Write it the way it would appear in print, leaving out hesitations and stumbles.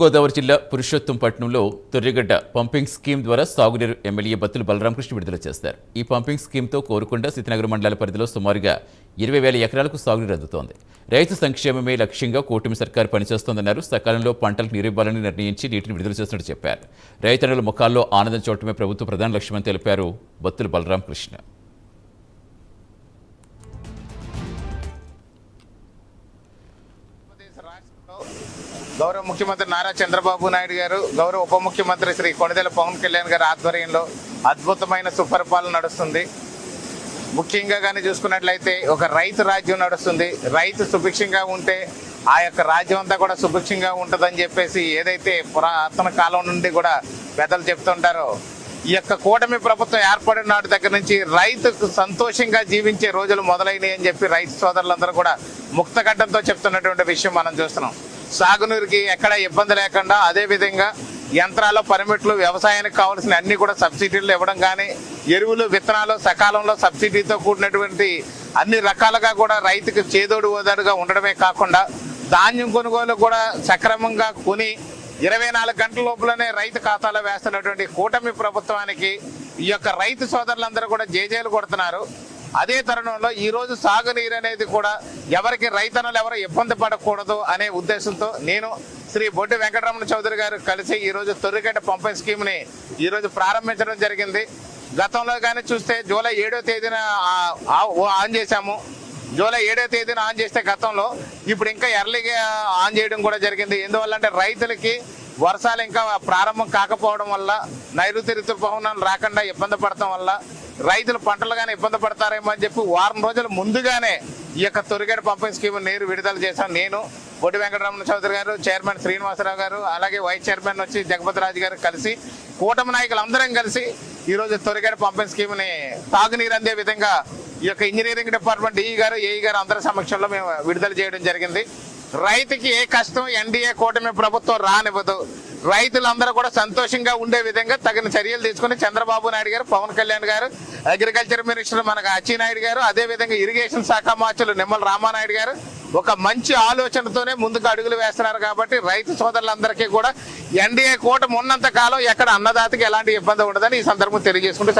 గోదావరి జిల్లా పురుషోత్తంపట్నంలో Torrigadda pumping scheme ద్వారా సాగునీరు ఎమ్మెల్యే బత్తుల బలరామకృష్ణ విడుదల చేస్తారు. ఈ పంపింగ్ స్కీమ్తో కోరుకొండ సీతనగర్ మండలాల పరిధిలో సుమారుగా 20,000 ఎకరాలకు సాగునీరు అందుతోంది. రైతు సంక్షేమమే లక్ష్యంగా కూటమి సర్కారు పనిచేస్తోందన్నారు. సకాలంలో పంటలకు నీరు ఇవ్వాలని నిర్ణయించి నీటిని విడుదల చేస్తున్నట్టు చెప్పారు. రైతన్నుల ముఖాల్లో ఆనందం చూడటమే ప్రభుత్వ ప్రధాన లక్ష్యమని తెలిపారు బత్తుల బలరామకృష్ణ. గౌరవ ముఖ్యమంత్రి నారా చంద్రబాబు నాయుడు గారు, గౌరవ ఉప ముఖ్యమంత్రి శ్రీ కొణిదెల పవన్ కళ్యాణ్ గారి ఆధ్వర్యంలో అద్భుతమైన సుపరిపాలన నడుస్తుంది. ముఖ్యంగా కానీ చూసుకున్నట్లయితే ఒక రైతు రాజ్యం నడుస్తుంది. రైతు సుభిక్షంగా ఉంటే ఆ యొక్క రాజ్యం అంతా కూడా సుభిక్షంగా ఉంటుందని చెప్పేసి ఏదైతే పురాతన కాలం నుండి కూడా పెద్దలు చెప్తుంటారో, ఈ యొక్క కూటమి ప్రభుత్వం ఏర్పడిన నాటి దగ్గర నుంచి రైతుకు సంతోషంగా జీవించే రోజులు మొదలైనవి అని చెప్పి రైతు సోదరులందరూ కూడా ముక్తగడ్డంతో చెప్తున్నటువంటి విషయం మనం చూస్తున్నాం. సాగునీరుకి ఎక్కడ ఇబ్బంది లేకుండా, అదేవిధంగా యంత్రాలు, పనిముట్లు, వ్యవసాయానికి కావాల్సిన అన్ని కూడా సబ్సిడీలు ఇవ్వడం కానీ, ఎరువులు, విత్తనాలు సకాలంలో సబ్సిడీతో కూడినటువంటి అన్ని రకాలుగా కూడా రైతుకు చేదోడు ఓదాడుగా ఉండడమే కాకుండా ధాన్యం కొనుగోలు కూడా సక్రమంగా కొని 24 గంటల లోపలనే రైతు ఖాతాలో వేస్తున్నటువంటి కూటమి ప్రభుత్వానికి ఈ యొక్క రైతు సోదరులందరూ కూడా జేజేలు కొడుతున్నారు. అదే తరుణంలో ఈరోజు సాగునీరు అనేది కూడా ఎవరికి రైతన్నలు ఎవరు ఇబ్బంది పడకూడదు అనే ఉద్దేశంతో నేను శ్రీ బొడ్డి వెంకటరమణ చౌదరి గారు కలిసి ఈరోజు తొర్రిగడ్డ పంపింగ్ స్కీమ్ని ఈరోజు ప్రారంభించడం జరిగింది. గతంలో కానీ చూస్తే జూలై 7వ తేదీన ఆన్ చేశాము. జూలై 7వ తేదీన ఆన్ చేస్తే గతంలో ఇప్పుడు ఇంకా ఎర్లీగా ఆన్ చేయడం కూడా జరిగింది. ఎందువల్లంటే రైతులకి వర్షాలు ఇంకా ప్రారంభం కాకపోవడం వల్ల, నైరుతి ఋతుపవనాలు రాకుండా ఇబ్బంది పడటం వల్ల రైతులు పంటలు కానీ ఇబ్బంది పడతారేమో అని చెప్పి వారం రోజుల ముందుగానే ఈ యొక్క తొర్రిగడ్డ పంపింగ్ స్కీమ్ నీరు విడుదల చేశాను. నేను, బొడ్డి వెంకటరమణ చౌదరి గారు, చైర్మన్ శ్రీనివాసరావు గారు, అలాగే వైస్ చైర్మన్ వచ్చి జగపతి రాజు గారు కలిసి కూటమి నాయకులు అందరం కలిసి ఈరోజు తొర్రిగడ్డ పంపింగ్ స్కీమ్ని తాగునీరు అందే విధంగా ఈ యొక్క ఇంజనీరింగ్ డిపార్ట్మెంట్ డిఈ గారు, ఏఈ గారు అందరి సమక్షంలో మేము విడుదల చేయడం జరిగింది. రైతుకి ఏ కష్టం ఎన్డీఏ కూటమి ప్రభుత్వం రానివ్వదు. రైతులందరూ కూడా సంతోషంగా ఉండే విధంగా తగిన చర్యలు తీసుకుని చంద్రబాబు నాయుడు గారు, పవన్ కళ్యాణ్ గారు, అగ్రికల్చర్ మినిస్టర్ మనకు అచ్చెన్నాయుడు గారు, అదేవిధంగా ఇరిగేషన్ శాఖ మార్చులు నిమ్మల రామానాయుడు గారు ఒక మంచి ఆలోచనతోనే ముందుకు అడుగులు వేస్తున్నారు. కాబట్టి రైతు సోదరులందరికీ కూడా ఎన్డీఏ కూటమి ఉన్నంత కాలం ఎక్కడ అన్నదాతకి ఎలాంటి ఇబ్బంది ఉండదని ఈ సందర్భం తెలియజేసుకుంటూ